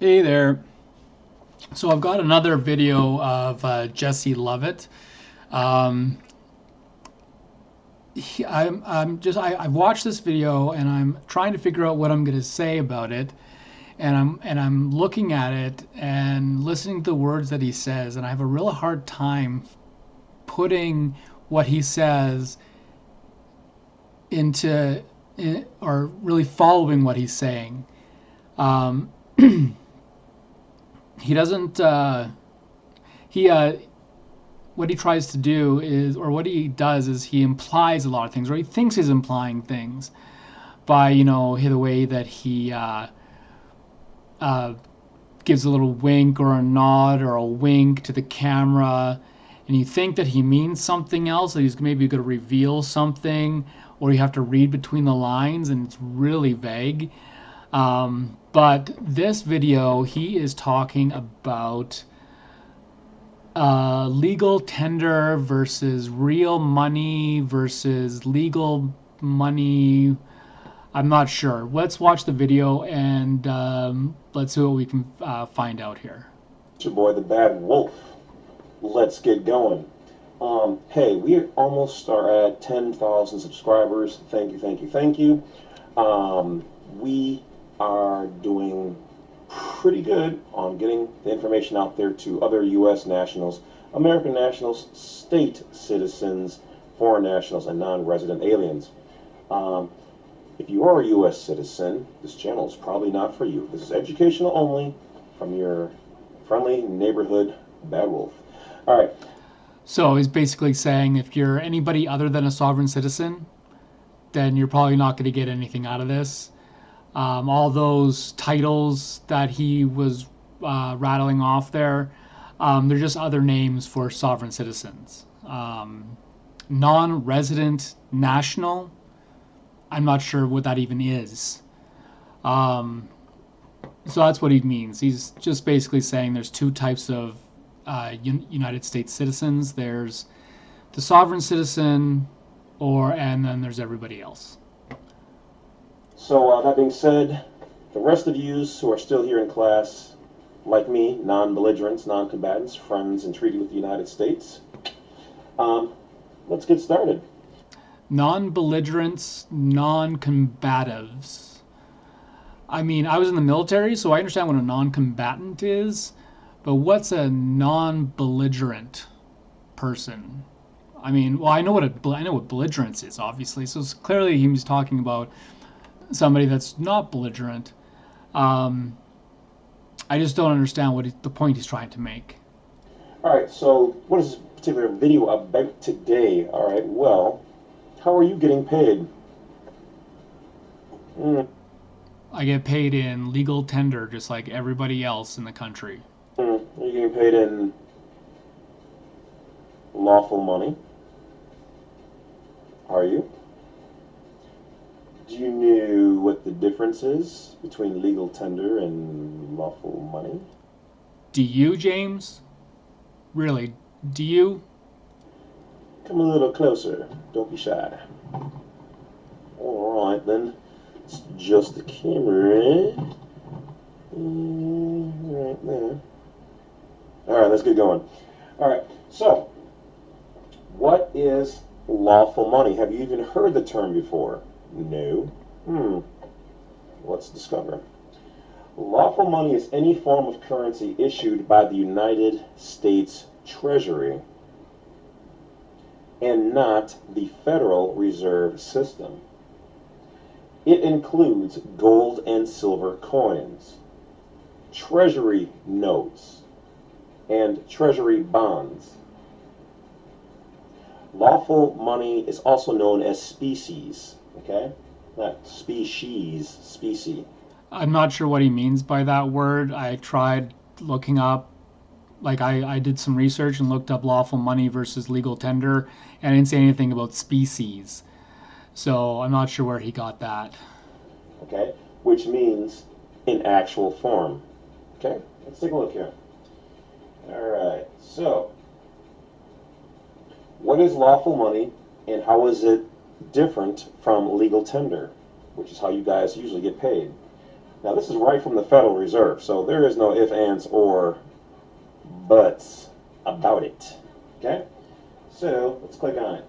Hey there. So I've got another video of Jesse Lovette. Um, I've watched this video and I'm trying to figure out what I'm going to say about it, and I'm looking at it and listening to the words that he says, and I have a real hard time putting what he says or really following what he's saying. Um, he doesn't. He What he tries to do is, or what he does is, he implies a lot of things, or he thinks he's implying things by, the way that he uh, gives a little wink or a nod or a wink to the camera, and you think that he means something else, that he's maybe going to reveal something, or you have to read between the lines, and it's really vague. But this video, he is talking about legal tender versus real money versus legal money. I'm not sure. Let's watch the video and let's see what we can find out here. It's your boy the Bad Wolf. Let's get going. Hey, we almost are at 10,000 subscribers. Thank you, thank you, thank you. We are doing pretty good on getting the information out there to other U.S. nationals, American nationals, state citizens, foreign nationals, and non-resident aliens. If you are a U.S. citizen, this channel is probably not for you. This is educational only from your friendly neighborhood Bad Wolf. All right. So he's basically saying if you're anybody other than a sovereign citizen, then you're probably not going to get anything out of this. All those titles that he was rattling off there, they're just other names for sovereign citizens. Non-resident national, I'm not sure what that even is. So that's what he means. He's just basically saying there's two types of United States citizens. There's the sovereign citizen, and then there's everybody else. So that being said, the rest of yous who are still here in class, like me, non-belligerents, non-combatants, friends and treaty with the United States, let's get started. Non-belligerents, non-combatives. I mean, I was in the military, so I understand what a non-combatant is, but what's a non-belligerent person? I mean, well, I know what belligerence is, obviously. So clearly, he was talking about somebody that's not belligerent. I just don't understand the point he's trying to make. All right. So, what is this particular video about today? All right. Well, how are you getting paid? I get paid in legal tender, just like everybody else in the country. Are you getting paid in lawful money? Are you? Do you know what the difference is between legal tender and lawful money? Do you, James? Really? Do you? Come a little closer. Don't be shy. All right, then. Let's adjust the camera. Right there. All right, let's get going. All right, so what is lawful money? Have you even heard the term before? No. Let's discover. Lawful money is any form of currency issued by the United States Treasury and not the Federal Reserve System. It includes gold and silver coins, Treasury notes, and Treasury bonds. Lawful money is also known as species, okay? Not species, specie. I'm not sure what he means by that word. I tried looking up, like I did some research and looked up lawful money versus legal tender, and I didn't say anything about species. So I'm not sure where he got that. Okay, which means in actual form. Okay, let's take a look here. All right, so what is lawful money and how is it different from legal tender, which is how you guys usually get paid? Now, this is right from the Federal Reserve, so there is no ifs, ands, or buts about it. Okay? So, let's click on it.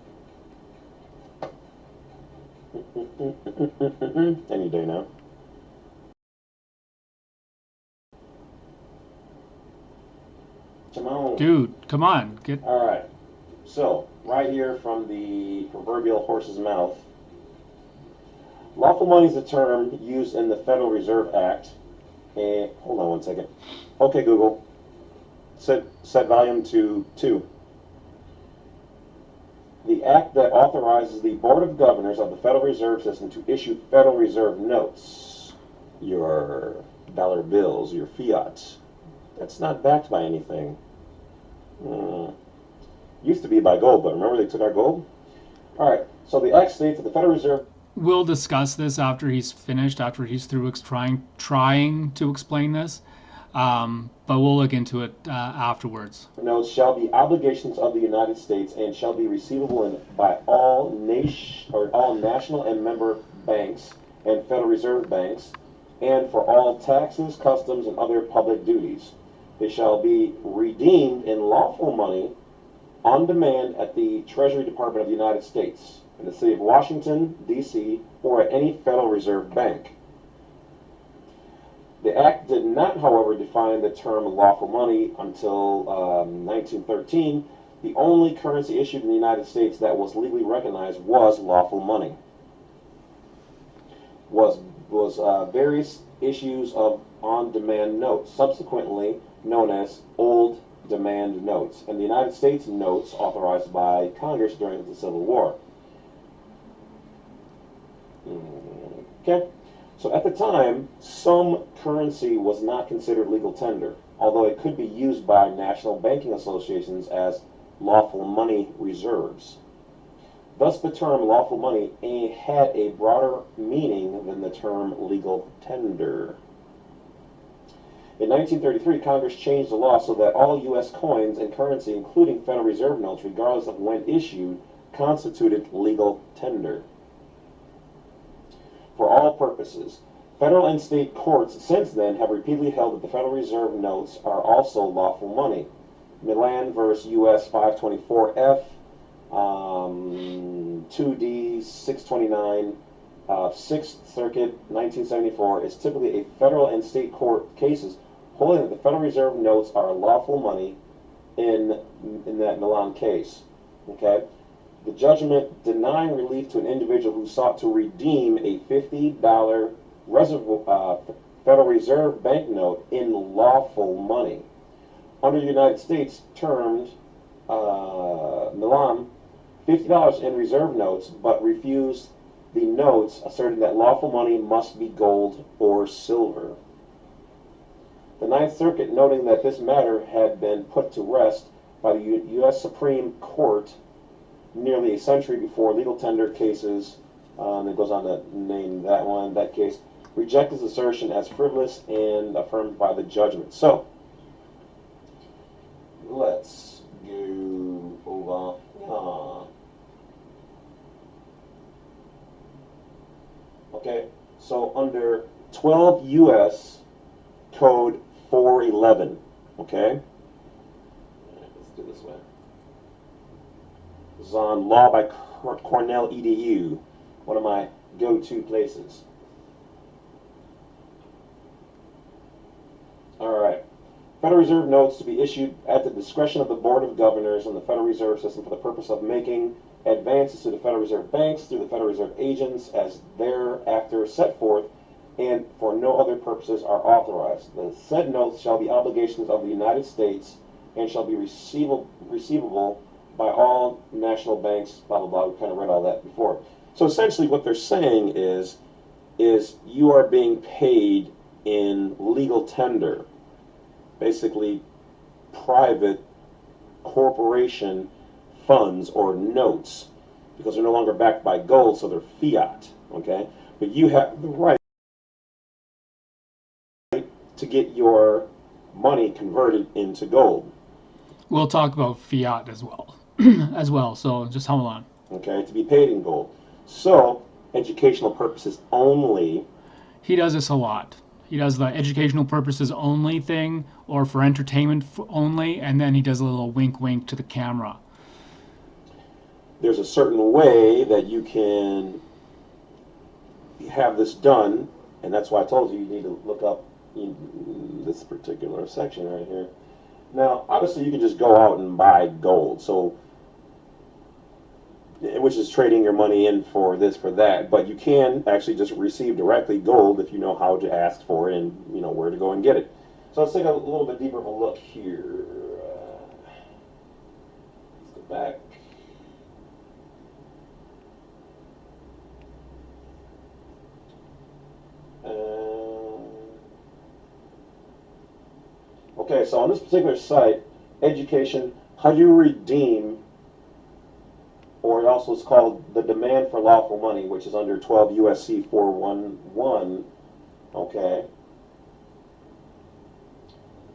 Any day now. Come on. Dude, come on. All right. So, right here from the proverbial horse's mouth, lawful money is a term used in the Federal Reserve Act. And hold on one second. Okay, Google. Set volume to 2. The act that authorizes the Board of Governors of the Federal Reserve System to issue Federal Reserve notes, your dollar bills, your fiat. That's not backed by anything. Used to be by gold, but remember they took our gold? All right, so the act states that the Federal Reserve... We'll discuss this after he's finished, after he's through trying to explain this. But we'll look into it afterwards. Notes shall be obligations of the United States and shall be receivable by all national and member banks and Federal Reserve banks, and for all taxes, customs, and other public duties. They shall be redeemed in lawful money on demand at the Treasury Department of the United States, in the city of Washington, D.C., or at any Federal Reserve bank. The Act did not, however, define the term lawful money until 1913. The only currency issued in the United States that was legally recognized was lawful money. Was various issues of on-demand notes, subsequently known as old demand notes, and the United States notes authorized by Congress during the Civil War. Okay. So at the time, some currency was not considered legal tender, although it could be used by national banking associations as lawful money reserves. Thus, the term lawful money had a broader meaning than the term legal tender. In 1933, Congress changed the law so that all U.S. coins and currency, including Federal Reserve notes, regardless of when issued, constituted legal tender. For all purposes, federal and state courts since then have repeatedly held that the Federal Reserve notes are also lawful money. Milan versus U.S. 524F, 2D 629, 6th Circuit 1974 is typically a federal and state court cases holding that the Federal Reserve notes are lawful money in that Milan case. Okay. The judgment denying relief to an individual who sought to redeem a $50 Federal Reserve banknote in lawful money. Under the United States, termed Milan, $50 in reserve notes, but refused the notes, asserting that lawful money must be gold or silver. The Ninth Circuit, noting that this matter had been put to rest by the U.S. Supreme Court nearly a century before legal tender cases, it goes on to name that case, reject his assertion as frivolous and affirmed by the judgment. So, let's go over here. Okay, so under 12 U.S. Code 411, okay? Let's do this way. This is on Law by Cornell EDU, one of my go-to places. All right. Federal Reserve notes to be issued at the discretion of the Board of Governors and the Federal Reserve System for the purpose of making advances to the Federal Reserve banks through the Federal Reserve agents as thereafter set forth, and for no other purposes are authorized. The said notes shall be obligations of the United States and shall be receivable by all national banks, blah, blah, blah. We kind of read all that before. So essentially what they're saying is you are being paid in legal tender, basically private corporation funds or notes, because they're no longer backed by gold, so they're fiat, okay? But you have the right to get your money converted into gold. We'll talk about fiat as well. So just hold on. Okay, to be paid in gold. So, educational purposes only. He does this a lot. He does the educational purposes only thing, or for entertainment only, and then he does a little wink wink to the camera. There's a certain way that you can have this done, and that's why I told you you need to look up this particular section right here. Now, obviously, you can just go out and buy gold, so which is trading your money in for this, for that. But you can actually just receive directly gold if you know how to ask for it and you know where to go and get it. So let's take a little bit deeper of a look here. Let's go back. Okay, so on this particular site, education, how do you redeem, or it also is called the demand for lawful money, which is under 12 USC 411. Okay.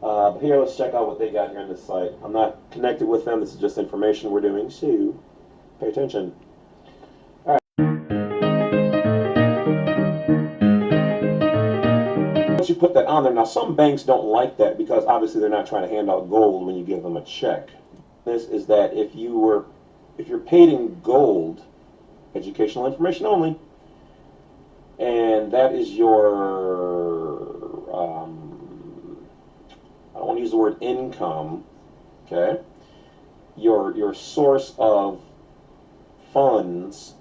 But here, let's check out what they got here on this site. I'm not connected with them. This is just information we're doing, so pay attention. All right. Once you put that on there, now some banks don't like that because obviously they're not trying to hand out gold when you give them a check. This is that if you're paid in gold, educational information only, and that is your I don't want to use the word income, okay? Your source of funds,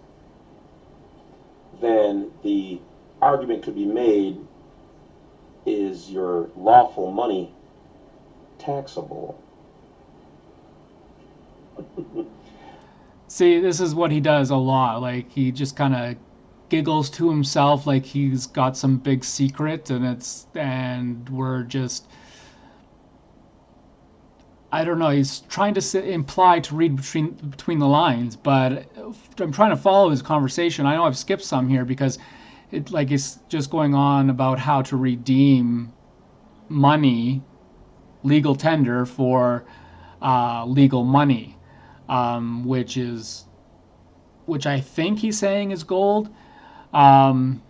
then the argument could be made, is your lawful money taxable? See, this is what he does a lot. Like he just kind of giggles to himself like he's got some big secret, and we're just, I don't know. He's trying to imply to read between the lines, but I'm trying to follow his conversation. I know I've skipped some here because it's just going on about how to redeem money, legal tender for legal money, which I think he's saying is gold. Um,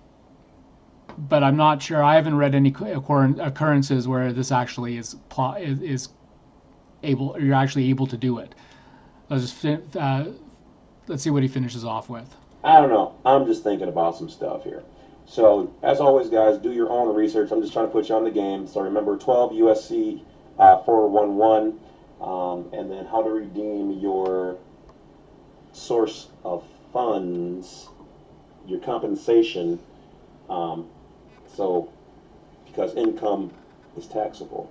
but I'm not sure. I haven't read any occurrences where this actually is able. You're actually able to do it. Let's see what he finishes off with. I don't know. I'm just thinking about some stuff here. So, as always, guys, do your own research. I'm just trying to put you on the game. So, remember 12 USC 411, and then how to redeem your source of funds, your compensation. So, because income is taxable.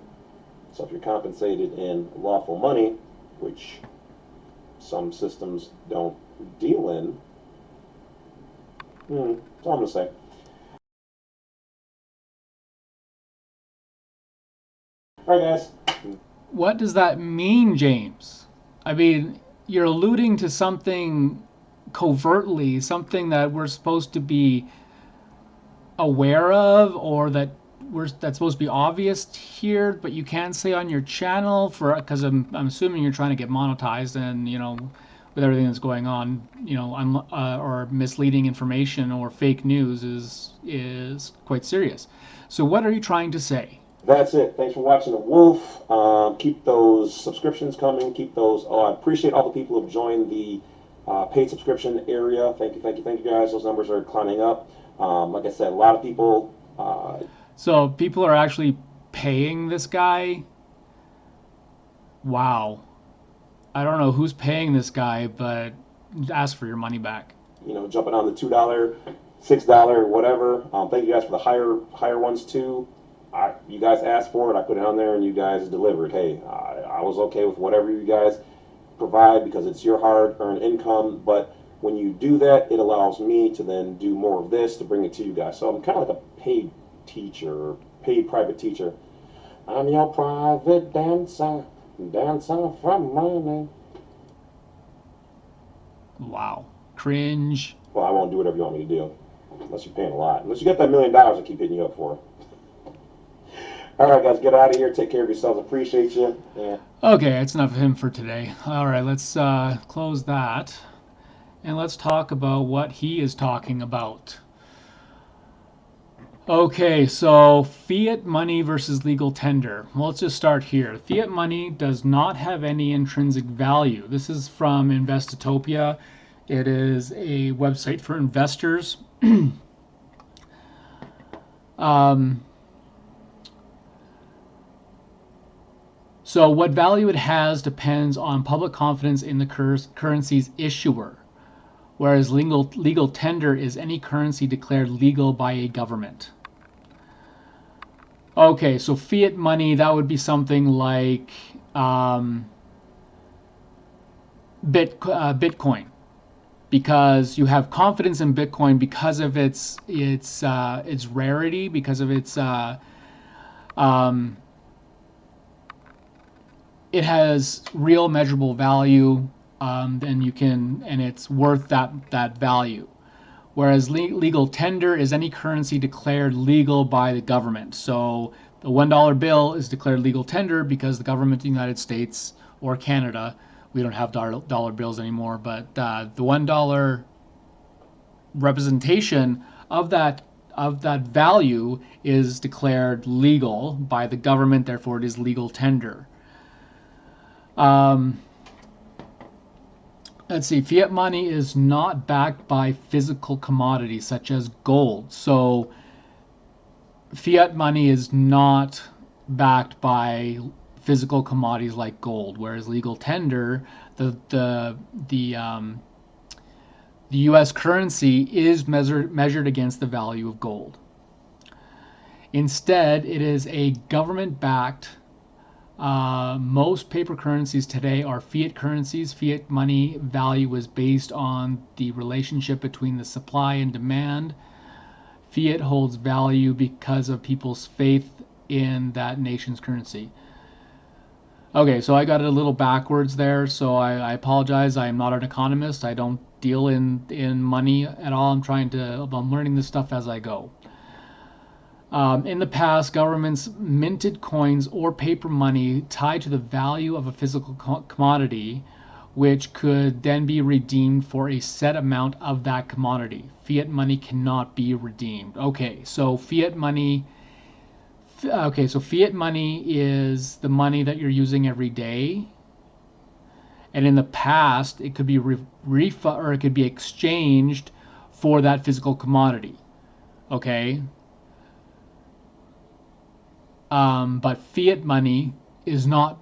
So, if you're compensated in lawful money, which some systems don't deal in, that's all I'm going to say. All right, guys. What does that mean, James? I mean, you're alluding to something covertly, something that we're supposed to be aware of, or that's supposed to be obvious here, but you can't say on your channel because I'm assuming you're trying to get monetized, and with everything that's going on, or misleading information or fake news is quite serious. So what are you trying to say? That's it. Thanks for watching The Wolf. Keep those subscriptions coming. Keep those. Oh, I appreciate all the people who have joined the paid subscription area. Thank you, guys. Those numbers are climbing up. Like I said, a lot of people. So people are actually paying this guy? Wow. I don't know who's paying this guy, but ask for your money back. Jumping on the $2, $6, whatever. Thank you guys for the higher ones too. You guys asked for it. I put it on there, and you guys delivered. Hey, I was okay with whatever you guys provide because it's your hard-earned income. But when you do that, it allows me to then do more of this to bring it to you guys. So I'm kind of like a paid teacher, paid private teacher. I'm your private dancer, dancer from money. Wow. Cringe. Well, I won't do whatever you want me to do, unless you're paying a lot. Unless you get that $1 million I keep hitting you up for. All right, guys, get out of here. Take care of yourselves. Appreciate you. Yeah. Okay, that's enough of him for today. All right, let's close that, and let's talk about what he is talking about. Okay, so fiat money versus legal tender. Well, let's just start here. Fiat money does not have any intrinsic value. This is from Investotopia. It is a website for investors. um, so what value it has depends on public confidence in the currency's issuer, whereas legal tender is any currency declared legal by a government. Okay, so fiat money, that would be something like Bitcoin, because you have confidence in Bitcoin because of its rarity, because of its um, it has real measurable value, and it's worth that value. Whereas legal tender is any currency declared legal by the government. So the $1 bill is declared legal tender because the government of the United States or Canada, we don't have dollar bills anymore, but the $1 representation of that value is declared legal by the government. Therefore, it is legal tender. Let's see, fiat money is not backed by physical commodities such as gold. So fiat money is not backed by physical commodities like gold, whereas legal tender, the U.S. currency is measured against the value of gold. Instead, it is a government-backed. Most paper currencies today are fiat currencies. Fiat money value is based on the relationship between the supply and demand. Fiat holds value because of people's faith in that nation's currency. Okay, so I got it a little backwards there, so I apologize. I am not an economist. I don't deal in money at all. I'm learning this stuff as I go. In the past, governments minted coins or paper money tied to the value of a physical commodity, which could then be redeemed for a set amount of that commodity. Fiat money cannot be redeemed. Okay, so fiat money is the money that you're using every day. And in the past, it could be or it could be exchanged for that physical commodity. Okay? But fiat money is not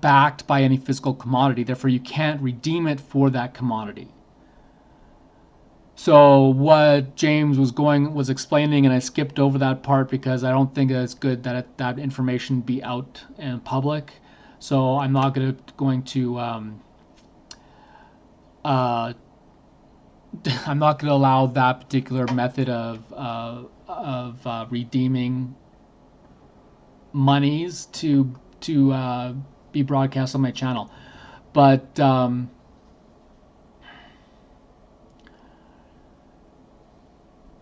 backed by any physical commodity. Therefore, you can't redeem it for that commodity. So what James was explaining, and I skipped over that part because I don't think it's good that that information be out in public. So I'm not going to I'm not going to allow that particular method of redeeming monies to be broadcast on my channel. But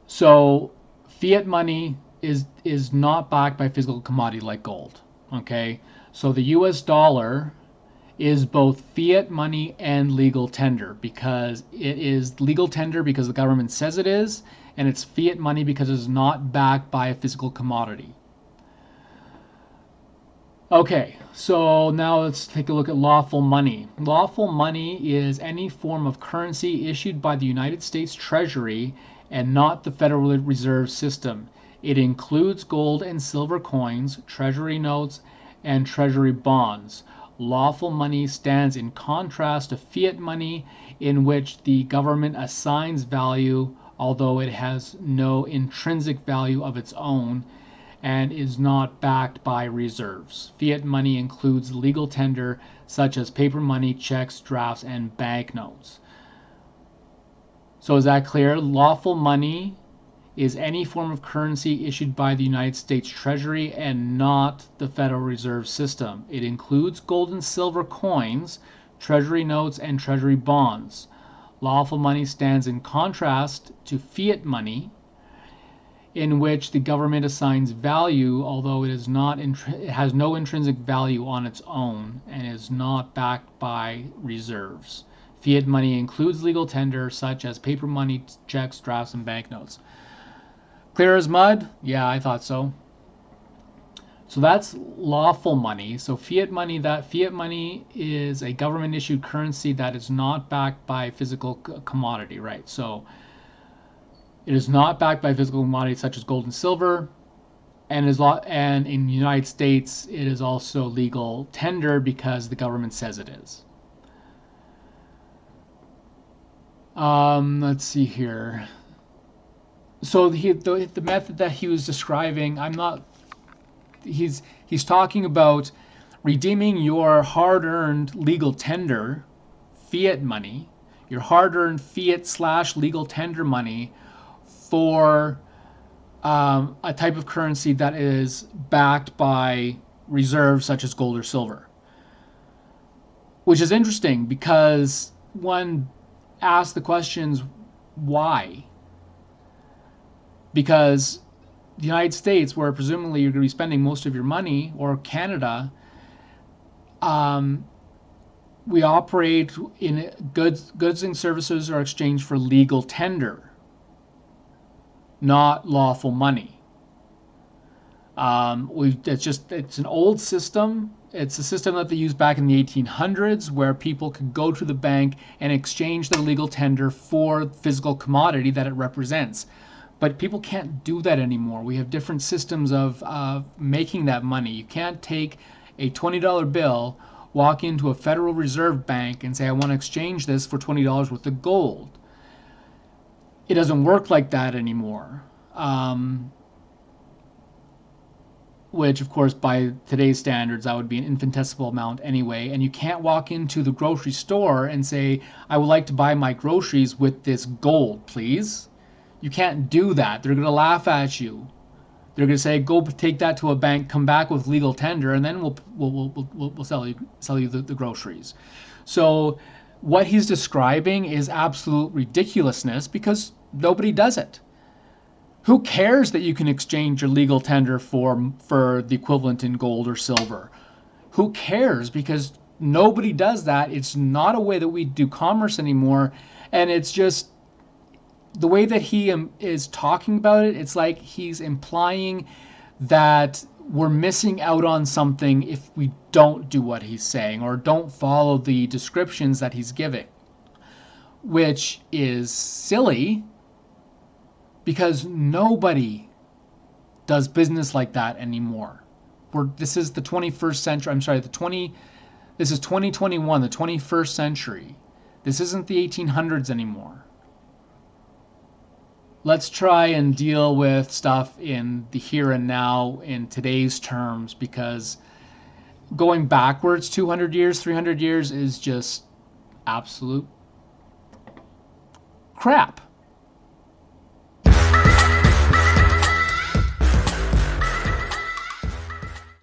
so fiat money is not backed by physical commodity like gold. Okay, so the U.S. dollar is both fiat money and legal tender, because it is legal tender because the government says it is, and it's fiat money because it's not backed by a physical commodity. Okay, so now let's take a look at lawful money. Lawful money is any form of currency issued by the United States Treasury and not the Federal Reserve System. It includes gold and silver coins, treasury notes, and treasury bonds. Lawful money stands in contrast to fiat money, in which the government assigns value, although it has no intrinsic value of its own, and is not backed by reserves. Fiat money includes legal tender, such as paper money, checks, drafts, and banknotes. So is that clear? Lawful money is any form of currency issued by the United States Treasury and not the Federal Reserve System. It includes gold and silver coins, treasury notes, and treasury bonds. Lawful money stands in contrast to fiat money, in which the government assigns value, although it has no intrinsic value on its own and is not backed by reserves. Fiat money includes legal tender, such as paper money, checks, drafts, and banknotes. Clear as mud? Yeah, I thought so. So that's lawful money. So fiat money is a government issued currency that is not backed by physical commodity, right? So it is not backed by physical commodities such as gold and silver, and in the United States it is also legal tender because the government says it is. Let's see here. So the method that he was describing, I'm not. He's talking about redeeming your hard-earned legal tender, fiat money, your hard-earned fiat slash legal tender money for a type of currency that is backed by reserves such as gold or silver. Which is interesting because one asks the questions, why? Because the United States, where presumably you're going to be spending most of your money, or Canada, we operate in goods and services are exchanged for legal tender, not lawful money. It's an old system. It's a system that they used back in the 1800s where people could go to the bank and exchange their legal tender for physical commodity that it represents. But people can't do that anymore. We have different systems of making that money. You can't take a $20 bill, walk into a Federal Reserve Bank and say, I want to exchange this for $20 worth of gold. It doesn't work like that anymore. Which, of course, by today's standards, that would be an infinitesimal amount anyway. And you can't walk into the grocery store and say, I would like to buy my groceries with this gold, please. You can't do that. They're going to laugh at you. They're going to say, go take that to a bank, come back with legal tender, and then we'll sell you the groceries. So what he's describing is absolute ridiculousness because nobody does it. Who cares that you can exchange your legal tender for the equivalent in gold or silver? Who cares? Because nobody does that. It's not a way that we do commerce anymore. And it's just the way that he is talking about it, it's like he's implying that we're missing out on something if we don't do what he's saying or don't follow the descriptions that he's giving, which is silly because nobody does business like that anymore. This is the 21st century. I'm sorry, this is 2021, the 21st century. This isn't the 1800s anymore. Let's try and deal with stuff in the here and now in today's terms, because going backwards 200 years, 300 years is just absolute crap.